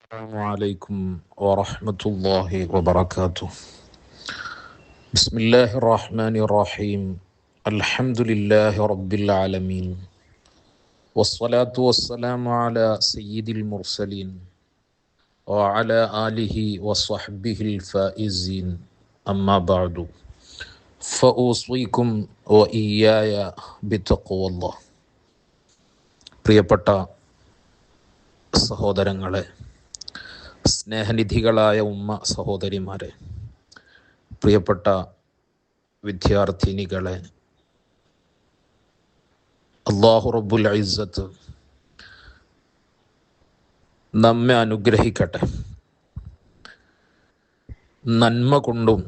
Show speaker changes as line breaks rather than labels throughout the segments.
السلام عليكم ورحمة الله وبركاته. بسم الله الرحمن الرحيم. الحمد لله رب العالمين، والصلاة والسلام على سيد المرسلين وعلى آله وصحبه الفائزين. أما بعد فأوصيكم وإياي بتقوى الله. പ്രിയപ്പെട്ട സഹോദരങ്ങളെ, സ്നേഹനിധികളായ ഉമ്മ സഹോദരിമാരെ, പ്രിയപ്പെട്ട വിദ്യാർത്ഥിനികളെ, അല്ലാഹു റബ്ബുൽ ഇസ്സത്ത് നമ്മെ അനുഗ്രഹിക്കട്ടെ. നന്മ കൊണ്ടും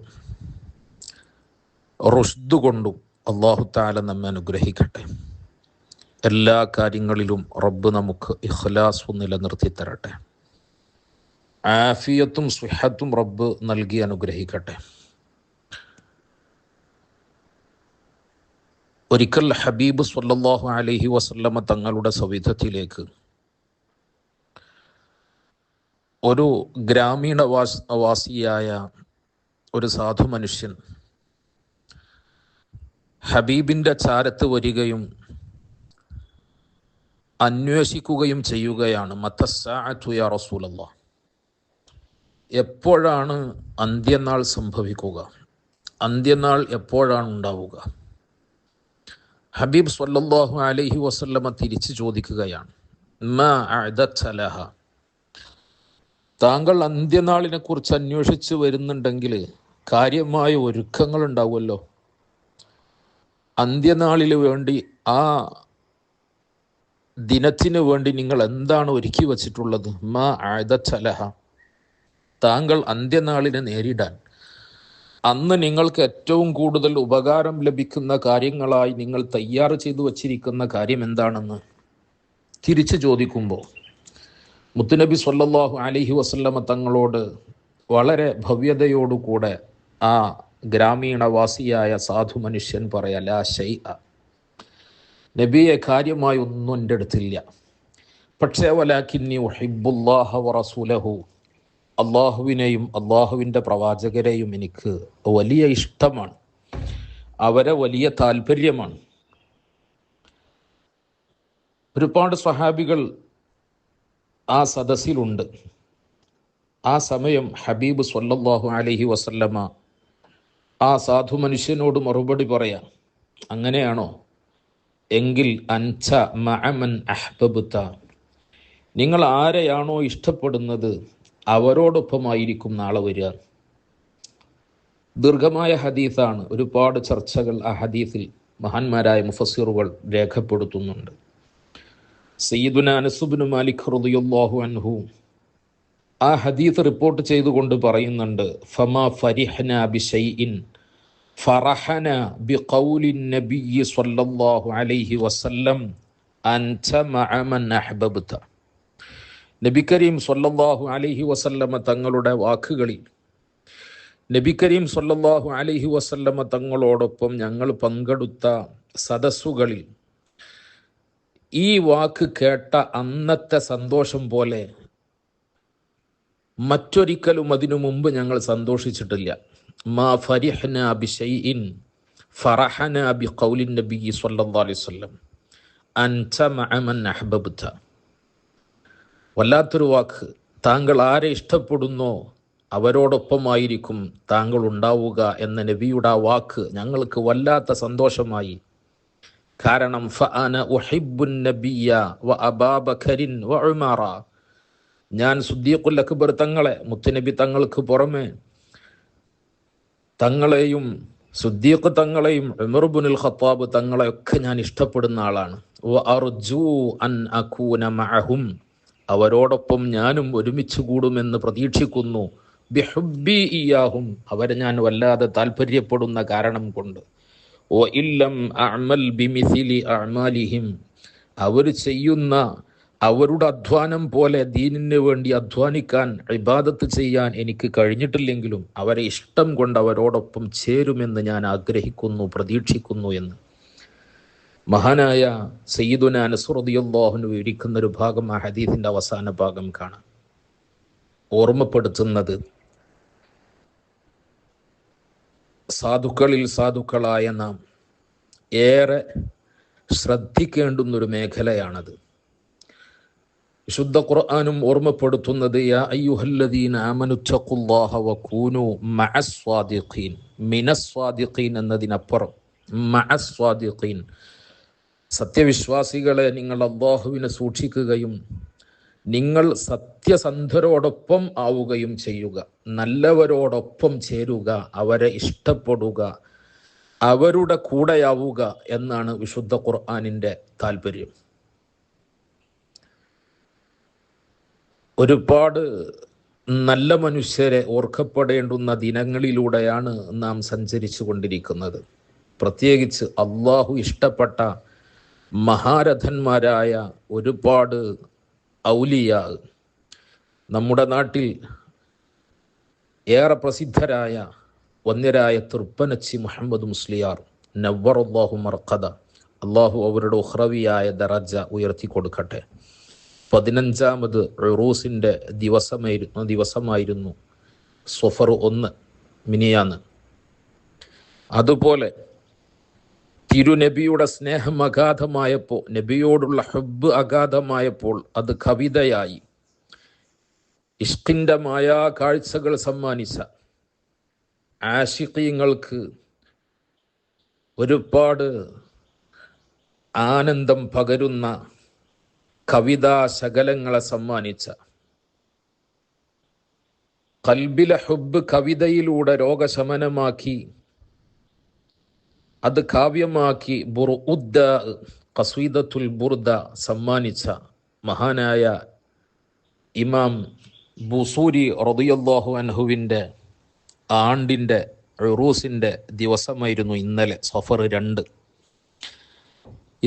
റുഷ്ദ് കൊണ്ടും അല്ലാഹു തആല നമ്മെ അനുഗ്രഹിക്കട്ടെ. എല്ലാ കാര്യങ്ങളിലും റബ്ബ് നമുക്ക് ഇഖ്ലാസ് നിലനിർത്തി തരട്ടെ. ആഫിയത്തും സുഹത്തും റബ്ബ് നൽകി അനുഗ്രഹിക്കട്ടെ. ഒരിക്കൽ ഹബീബ് സ്വല്ലല്ലാഹു അലൈഹി വസല്ലമ തങ്ങളുടെ സവിധത്തിലേക്ക് ഒരു ഗ്രാമീണ വാസിയായ ഒരു സാധു മനുഷ്യൻ ഹബീബിൻ്റെ ചാരത്ത് വരികയും അന്വേഷിക്കുകയും ചെയ്യുകയാണ്. മത്തസ്സാഅത്തു യാ റസൂലല്ലാഹ്, എപ്പോഴാണ് അന്ത്യനാൾ സംഭവിക്കുക? അന്ത്യനാൾ എപ്പോഴാണ് ഉണ്ടാവുക? ഹബീബ് സ്വല്ലല്ലാഹു അലൈഹി വസല്ലമ തിരിച്ചു ചോദിക്കുകയാണ്, മാ അഅദത ലഹ, താങ്കൾ അന്ത്യനാളിനെ കുറിച്ച് അന്വേഷിച്ച് വരുന്നുണ്ടെങ്കിൽ കാര്യമായ ഒരുക്കങ്ങൾ ഉണ്ടാവുമല്ലോ. അന്ത്യനാളിന് വേണ്ടി, ആ ദിനത്തിന് വേണ്ടി നിങ്ങൾ എന്താണ് ഒരുക്കി വച്ചിട്ടുള്ളത്? മാ അഅദത ലഹ, താങ്കൾ അന്ത്യനാളിനെ നേരിടാൻ അന്ന് നിങ്ങൾക്ക് ഏറ്റവും കൂടുതൽ ഉപകാരം ലഭിക്കുന്ന കാര്യങ്ങളായി നിങ്ങൾ തയ്യാർ ചെയ്തു വച്ചിരിക്കുന്ന കാര്യം എന്താണെന്ന് തിരിച്ചു ചോദിക്കുമ്പോൾ മുത്തുനബി സ്വല്ലല്ലാഹു അലൈഹി വസല്ലമ തങ്ങളോട് വളരെ ഭവ്യതയോടുകൂടെ ആ ഗ്രാമീണവാസിയായ സാധു മനുഷ്യൻ പറയാ, ലാ ശൈഅ, നബിയെ കാര്യമായി ഒന്നും എൻ്റെ അടുത്തില്ല. പക്ഷേ വലാകിന്നി ഉഹിബ്ബുല്ലാഹ വറസൂലഹു, അള്ളാഹുവിനെയും അള്ളാഹുവിൻ്റെ പ്രവാചകരെയും എനിക്ക് വലിയ ഇഷ്ടമാണ്, അവരെ വലിയ താല്പര്യമാണ്. ഒരുപാട് സ്വഹാബികൾ ആ സദസ്സിലുണ്ട്. ആ സമയം ഹബീബ് സ്വല്ലല്ലാഹു അലൈഹി വസല്ലമ ആ സാധു മനുഷ്യനോട് മറുപടി പറയാം, അങ്ങനെയാണോ എങ്കിൽ അൻത മഅമൻ അഹ്ബബ്ത, നിങ്ങൾ ആരെയാണോ ഇഷ്ടപ്പെടുന്നത് അവരോടൊപ്പമായിരിക്കും നാളെ വരിക. ദീർഘമായ ഹദീസാണ്, ഒരുപാട് ചർച്ചകൾ ആ ഹദീസിൽ മഹാന്മാരായ മുഫസ്സിറുകൾ രേഖപ്പെടുത്തുന്നുണ്ട്. സയ്യിദുനാ അനസ് ഇബ്നു മാലിക് റളിയല്ലാഹു അൻഹു ആ ഹദീസ് റിപ്പോർട്ട് ചെയ്തുകൊണ്ട് പറയുന്നുണ്ട്, ഫമാ ഫരിഹ്നാ ബിശൈഇൻ ഫറഹന ബിഖൗലി നബിയ്യി സ്വല്ലല്ലാഹു അലൈഹി വസല്ലം അൻത മഅമൻ അഹ്ബബ്ത. നബി കരീം സ്വല്ലല്ലാഹു അലൈഹി വസല്ലമ തങ്ങളുടെ വാക്കുകളിൽ, നബി കരീം സ്വല്ലല്ലാഹു അലൈഹി വസല്ലമ തങ്ങളോടൊപ്പം ഞങ്ങൾ പങ്കെടുത്ത സദസ്സുകളിൽ ഈ വാക്ക് കേട്ട അന്നത്തെ സന്തോഷം പോലെ മറ്റൊരിക്കലും അതിനു മുമ്പ് ഞങ്ങൾ സന്തോഷിച്ചിട്ടില്ല. മാ ഫരിഹ്നാ ബിശൈഇൻ ഫറഹനാ ബിഖൗലി നബിയ്യി സ്വല്ലല്ലാഹു അലൈഹി വസല്ലം അൻത മഅമൻ അഹ്ബബ്ത. വല്ലാത്തൊരു വാക്ക്. താങ്കൾ ആരെ ഇഷ്ടപ്പെടുന്നോ അവരോടൊപ്പമായിരിക്കും താങ്കൾ ഉണ്ടാവുക എന്ന നബിയുടെ ആ വാക്ക് ഞങ്ങൾക്ക് വല്ലാത്ത സന്തോഷമായി. കാരണം ഫഅന ഉഹിബ്ബുൻ നബിയ്യ വ അബൂബക്കറിൻ വ ഉമറ, ഞാൻ സിദ്ദീഖുൽ അക്ബർ തങ്ങളെ, മുത്തുനബി തങ്ങൾക്ക് പുറമെ തങ്ങളെയും സിദ്ദീഖ് തങ്ങളെയും ഉമർ ഇബ്നുൽ ഖത്താബ് തങ്ങളെയൊക്കെ ഞാൻ ഇഷ്ടപ്പെടുന്ന ആളാണ്. വ അർജു അൻ അകൂന മഅഹും, അവരോടൊപ്പം ഞാനും ഒരുമിച്ച് കൂടുമെന്ന് പ്രതീക്ഷിക്കുന്നു. ബിഹുബ്ബി ഇയാഹും, അവരെ ഞാൻ വല്ലാതെ താല്പര്യപ്പെടുന്ന കാരണം കൊണ്ട്. വ ഇല്ലം അഅമൽ ബിമിസ്ലി അഅമാലിഹിം, അവർ ചെയ്യുന്ന അവരുടെ അധ്വാനം പോലെ ദീനിന് വേണ്ടി അധ്വാനിക്കാൻ, ഇബാദത്ത് ചെയ്യാൻ എനിക്ക് കഴിഞ്ഞിട്ടില്ലെങ്കിലും അവരെ ഇഷ്ടം കൊണ്ട് അവരോടൊപ്പം ചേരുമെന്ന് ഞാൻ ആഗ്രഹിക്കുന്നു, പ്രതീക്ഷിക്കുന്നു എന്ന് മഹാനായ സയ്യിദുനാ അനസ് റളിയല്ലാഹു അൻഹു ഇരിക്കുന്ന ഒരു ഭാഗം ആ ഹദീസിന്റെ അവസാന ഭാഗം കാണാം. ഓർമ്മപ്പെടുത്തുന്നത് സാധുക്കളിൽ സാധുക്കളായ നാം ഏറെ ശ്രദ്ധിക്കേണ്ടുന്നൊരു മേഖലയാണത്. വിശുദ്ധ ഖുർആനും ഓർമ്മപ്പെടുത്തുന്നത് യാ അയ്യുഹല്ലദീന ആമനുത്തഖുല്ലാഹ വകൂനു മഅസ്വാദിഖീൻ, മിനസ്വാദിഖീൻ എന്നതിനപ്പുറം മഅസ്വാദിഖീൻ, സത്യവിശ്വാസികളെ നിങ്ങൾ അല്ലാഹുവിനെ സൂക്ഷിക്കുകയും നിങ്ങൾ സത്യസന്ധരോടൊപ്പം ആവുകയും ചെയ്യുക, നല്ലവരോടൊപ്പം ചേരുക, അവരെ ഇഷ്ടപ്പെടുക, അവരുടെ കൂടെയാവുക എന്നാണ് വിശുദ്ധ ഖുർആനിൻ്റെ താല്പര്യം. ഒരുപാട് നല്ല മനുഷ്യരെ ഓർക്കപ്പെടേണ്ടുന്ന ദിനങ്ങളിലൂടെയാണ് നാം സഞ്ചരിച്ചു കൊണ്ടിരിക്കുന്നത്. പ്രത്യേകിച്ച് അള്ളാഹു ഇഷ്ടപ്പെട്ട മഹാരഥന്മാരായ ഒരുപാട് ഔലിയാ, നമ്മുടെ നാട്ടിൽ ഏറെ പ്രസിദ്ധരായ വന്യരായ തൃപ്പനച്ചി മുഹമ്മദ് മുസ്ലിയാർ നവ്വറല്ലാഹു മർഖദ, അള്ളാഹു അവരുടെ ഉഖ്റവിയായ ദറജ ഉയർത്തി കൊടുക്കട്ടെ. 15ാമത് ഉറൂസിൻ്റെ ദിവസമായിരുന്നു സഫർ 1 മിനിയാന്ന്. അതുപോലെ തിരുനബിയുടെ സ്നേഹം അഗാധമായപ്പോൾ, നബിയോടുള്ള ഹുബ്ബ് അഗാധമായപ്പോൾ അത് കവിതയായി ഇഷ്കിൻ്റെ മായാ കാഴ്ചകൾ സമ്മാനിച്ച ആശിഖീങ്ങൾക്ക് ഒരുപാട് ആനന്ദം പകരുന്ന കവിതാ ശകലങ്ങളെ സമ്മാനിച്ച, ഖൽബിലെ ഹുബ്ബ് കവിതയിലൂടെ രോഗശമനമാക്കി അത് കാവ്യമാക്കി ബുർഉദ്ദ ഖസീദത്തുൽ ബുർദ സമ്മാനിച്ച മഹാനായ ഇമാം ബുസൂരി റളിയല്ലാഹു അൻഹുവിൻ്റെ ആണ്ടിൻ്റെ ഉറൂസിൻ്റെ ദിവസമായിരുന്നു ഇന്നലെ സഫർ 2.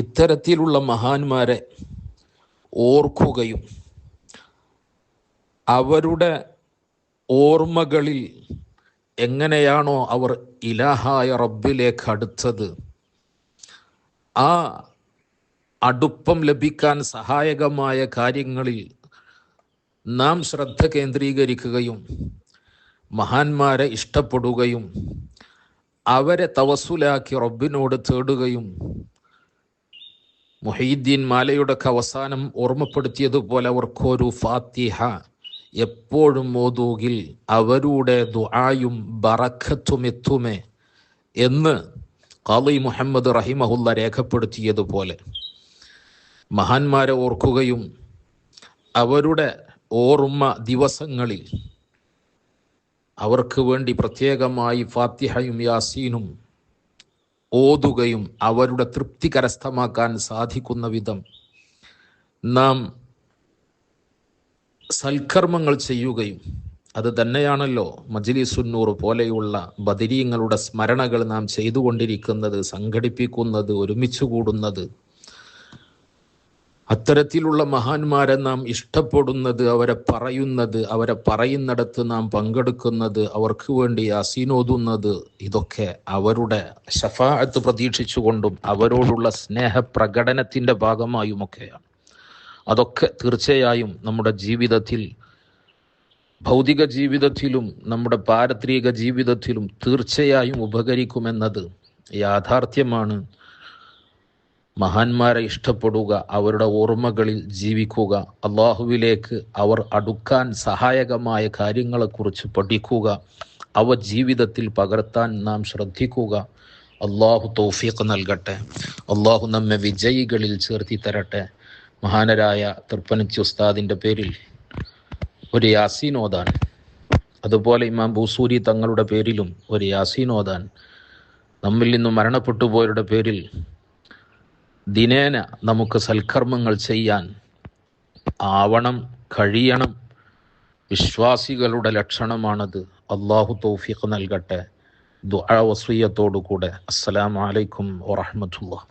ഇത്തരത്തിലുള്ള മഹാന്മാരെ ഓർക്കുകയും അവരുടെ ഓർമ്മകളിൽ എങ്ങനെയാണോ അവർ ഇലാഹായ റബ്ബിലേക്ക് അടുത്തത്, ആ അടുപ്പം ലഭിക്കാൻ സഹായകമായ കാര്യങ്ങളിൽ നാം ശ്രദ്ധ കേന്ദ്രീകരിക്കുകയും മഹാന്മാരെ ഇഷ്ടപ്പെടുകയും അവരെ തവസ്സുലാക്കി റബ്ബിനോട് തേടുകയും, മുഹീദ്ദീൻ മാലയുടെ അവസാനം ഓർമ്മപ്പെടുത്തിയതുപോലെ അവർക്കൊരു ഫാത്തിഹ എപ്പോഴും ഓതുകിൽ അവരുടെ ദുആയും ബറക്കത്തും എത്തുമേ എന്ന് ഖാളി മുഹമ്മദ് റഹിമഹുല്ല രേഖപ്പെടുത്തിയതുപോലെ മഹാന്മാരെ ഓർക്കുകയും അവരുടെ ഓർമ്മ ദിവസങ്ങളിൽ അവർക്ക് വേണ്ടി പ്രത്യേകമായി ഫാത്തിഹയും യാസീനും ഓതുകയും അവരുടെ തൃപ്തി കരസ്ഥമാക്കാൻ സാധിക്കുന്ന വിധം നാം സൽക്കർമ്മങ്ങൾ ചെയ്യുകയും, അത് തന്നെയാണല്ലോ മജ്ലിസുന്നൂർ പോലെയുള്ള ബദരീങ്ങളുടെ സ്മരണകൾ നാം ചെയ്തുകൊണ്ടിരിക്കുന്നത്, സംഘടിപ്പിക്കുന്നത്, ഒരുമിച്ച് കൂടുന്നത്. അത്തരത്തിലുള്ള മഹാന്മാരെ നാം ഇഷ്ടപ്പെടുന്നത്, അവരെ പറയുന്നത്, അവരെ പറയുന്നിടത്ത് നാം പങ്കെടുക്കുന്നത്, അവർക്ക് വേണ്ടി യാസീനോതുന്നത്, ഇതൊക്കെ അവരുടെ ശഫാഅത്ത് പ്രതീക്ഷിച്ചുകൊണ്ടും അവരോടുള്ള സ്നേഹപ്രകടനത്തിൻ്റെ ഭാഗമായുമൊക്കെയാണ്. അതൊക്കെ തീർച്ചയായും നമ്മുടെ ജീവിതത്തിൽ, ഭൗതിക ജീവിതത്തിലും നമ്മുടെ പാരത്രിക ജീവിതത്തിലും തീർച്ചയായും ഉപകരിക്കുമെന്നത് യാഥാർത്ഥ്യമാണ്. മഹാന്മാരെ ഇഷ്ടപ്പെടുക, അവരുടെ ഓർമ്മകളിൽ ജീവിക്കുക, അള്ളാഹുവിലേക്ക് അവർ അടുക്കാൻ സഹായകമായ കാര്യങ്ങളെക്കുറിച്ച് പഠിക്കുക, അവ ജീവിതത്തിൽ പകർത്താൻ നാം ശ്രദ്ധിക്കുക. അള്ളാഹു തൗഫീഖ് നൽകട്ടെ. അള്ളാഹു നമ്മെ വിജയികളിൽ ചേർത്തി തരട്ടെ. മഹാനരായ തൃപ്പനച്ചി ഉസ്താദിൻ്റെ പേരിൽ ഒരു യാസീൻ ഓതാൻ, അതുപോലെ ഇമാം ബൂസൂരി തങ്ങളുടെ പേരിലും ഒരു യാസീൻ ഓതാൻ, നമ്മിൽ നിന്നും മരണപ്പെട്ടു പോയവരുടെ പേരിൽ ദിനേന നമുക്ക് സൽക്കർമ്മങ്ങൾ ചെയ്യാൻ ആവണം, കഴിയണം. വിശ്വാസികളുടെ ലക്ഷണമാണത്. അള്ളാഹു തൗഫീഖ് നൽകട്ടെ. ദുആ വസിയ്യത്തോടു കൂടെ അസ്സലാമു അലൈക്കും വറഹ്മത്തുള്ളാഹി.